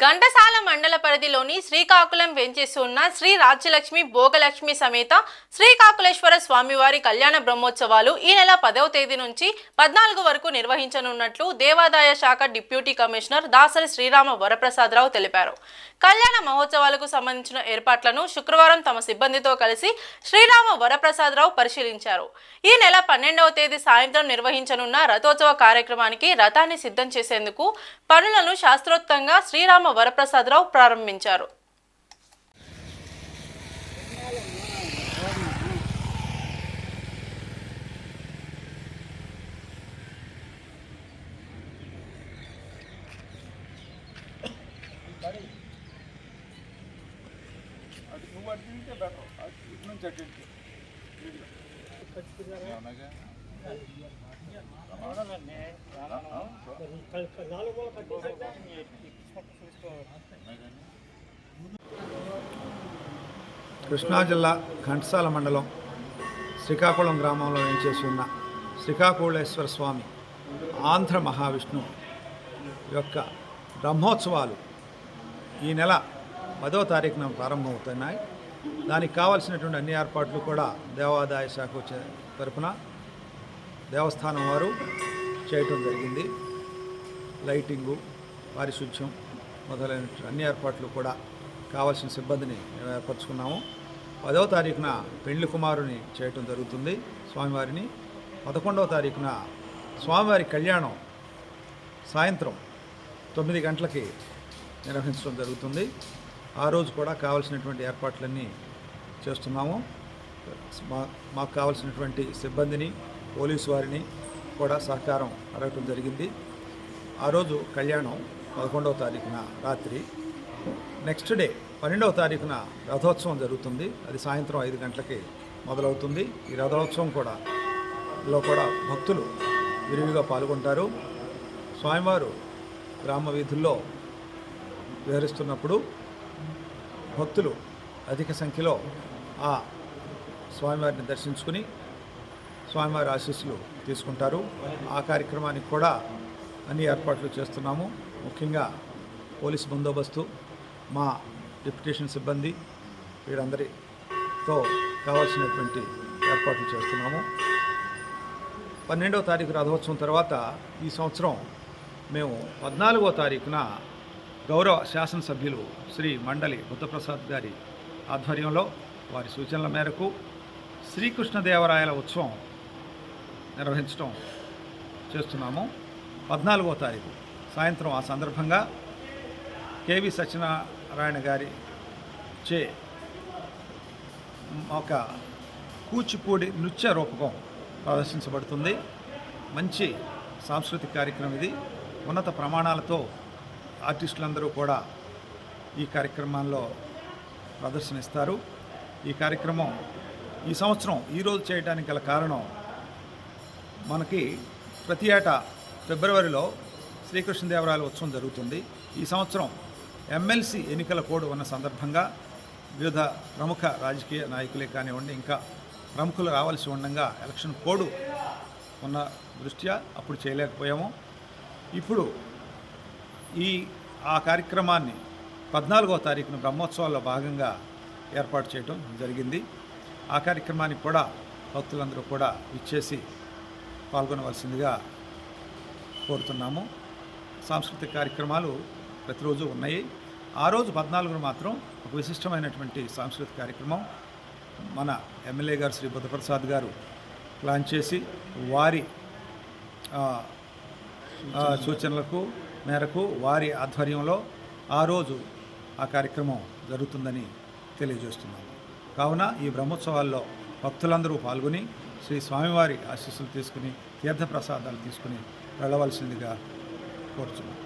ఘంటసాల మండల పరిధిలోని శ్రీకాకుళం వెంచేసి ఉన్న శ్రీ రాజ్యలక్ష్మి భోగలక్ష్మి సమేత శ్రీకాకుళేశ్వర స్వామివారి కళ్యాణ బ్రహ్మోత్సవాలు ఈ నెల 10వ తేదీ నుంచి 14 వరకు నిర్వహించనున్నట్లు దేవాదాయ శాఖ డిప్యూటీ కమిషనర్ దాసరి శ్రీరామ వరప్రసాదరావు తెలిపారు. కళ్యాణ మహోత్సవాలకు సంబంధించిన ఏర్పాట్లను శుక్రవారం తమ సిబ్బందితో కలిసి శ్రీరామ వరప్రసాదరావు పరిశీలించారు. ఈ నెల 12వ తేదీ సాయంత్రం నిర్వహించనున్న రథోత్సవ కార్యక్రమానికి రథాన్ని సిద్ధం చేసేందుకు పనులను శాస్త్రోక్తంగా శ్రీరామ వరప్రసాదరావు ప్రారంభించారు. కృష్ణా జిల్లా ఘంటసాల మండలం శ్రీకాకుళం గ్రామంలో వేంచేసి ఉన్న శ్రీకాకుళేశ్వర స్వామి ఆంధ్ర మహావిష్ణు యొక్క బ్రహ్మోత్సవాలు ఈ నెల 10వ తారీఖున ప్రారంభమవుతున్నాయి. దానికి కావాల్సినటువంటి అన్ని ఏర్పాట్లు కూడా దేవాదాయ శాఖ తరపున దేవస్థానం వారు చేయటం జరిగింది. లైటింగు, పారిశుధ్యం మొదలైన అన్ని ఏర్పాట్లు కూడా కావాల్సిన సిబ్బందిని మేము ఏర్పరచుకున్నాము. 10వ తారీఖున పెళ్లి కుమారుని చేయటం జరుగుతుంది స్వామివారిని. 11వ తారీఖున స్వామివారి కళ్యాణం సాయంత్రం 9 గంటలకి నిర్వహించడం జరుగుతుంది. ఆ రోజు కూడా కావాల్సినటువంటి ఏర్పాట్లన్నీ చేస్తున్నాము. మాకు కావాల్సినటువంటి సిబ్బందిని, పోలీసు వారిని కూడా సహకారం అడగటం జరిగింది. ఆ రోజు కళ్యాణం 11వ తారీఖున రాత్రి. నెక్స్ట్ డే 12వ తారీఖున రథోత్సవం జరుగుతుంది. అది సాయంత్రం 5 గంటలకి మొదలవుతుంది. ఈ రథోత్సవం కూడా భక్తులు విరివిగా పాల్గొంటారు. స్వామివారు గ్రామ వీధుల్లో విహరిస్తున్నప్పుడు భక్తులు అధిక సంఖ్యలో ఆ స్వామివారిని దర్శించుకుని స్వామివారి ఆశీస్సులు తీసుకుంటారు. ఆ కార్యక్రమానికి కూడా అన్ని ఏర్పాట్లు చేస్తున్నాము. ముఖ్యంగా పోలీసు బందోబస్తు, మా డిప్యూటేషన్ సిబ్బంది, వీరందరితో కావాల్సినటువంటి ఏర్పాట్లు చేస్తున్నాము. 12వ తారీఖు రథోత్సవం తర్వాత ఈ సంవత్సరం మేము 14వ తారీఖున గౌరవ శాసనసభ్యులు శ్రీ మండలి బుద్ధప్రసాద్ గారి ఆధ్వర్యంలో వారి సూచనల మేరకు శ్రీకృష్ణదేవరాయల ఉత్సవం నిర్వహించడం చేస్తున్నాము. 14వ తారీఖు సాయంత్రం ఆ సందర్భంగా కేవి సత్యనారాయణ గారి చే ఒక కూచిపూడి నృత్య రూపకం ప్రదర్శించబడుతుంది. మంచి సాంస్కృతిక కార్యక్రమం ఇది. ఉన్నత ప్రమాణాలతో ఆర్టిస్టులందరూ కూడా ఈ కార్యక్రమాల్లో ప్రదర్శనిస్తారు. ఈ కార్యక్రమం ఈ సంవత్సరం ఈరోజు చేయడానికి గల కారణం, మనకి ప్రతి ఏటా ఫిబ్రవరిలో శ్రీకృష్ణదేవరాయల ఉత్సవం జరుగుతుంది. ఈ సంవత్సరం ఎమ్మెల్సీ ఎన్నికల కోడ్ ఉన్న సందర్భంగా వివిధ ప్రముఖ రాజకీయ నాయకులే కానివ్వండి, ఇంకా ప్రముఖులు రావాల్సి ఉండగా ఎలక్షన్ కోడ్ ఉన్న దృష్ట్యా అప్పుడు చేయలేకపోయాము. ఇప్పుడు ఆ కార్యక్రమాన్ని 14వ తారీఖున బ్రహ్మోత్సవాల్లో భాగంగా ఏర్పాటు చేయడం జరిగింది. ఆ కార్యక్రమానికి కూడా భక్తులందరూ కూడా ఇచ్చేసి పాల్గొనవలసిందిగా కోరుతున్నాము. సాంస్కృతిక కార్యక్రమాలు ప్రతిరోజు ఉన్నాయి. ఆ రోజు 14న మాత్రం ఒక విశిష్టమైనటువంటి సాంస్కృతిక కార్యక్రమం మన ఎమ్మెల్యే గారు శ్రీ బుద్ధప్రసాద్ గారు ప్లాన్ చేసి వారి సూచనలకు మేరకు వారి ఆధ్వర్యంలో ఆ రోజు ఆ కార్యక్రమం జరుగుతుందని తెలియజేస్తున్నాము. కావున ఈ బ్రహ్మోత్సవాల్లో భక్తులందరూ పాల్గొని శ్రీ స్వామివారి ఆశీస్సులు తీసుకుని తీర్థప్రసాదాలు తీసుకుని వెళ్ళవలసిందిగా కోరుతున్నాం.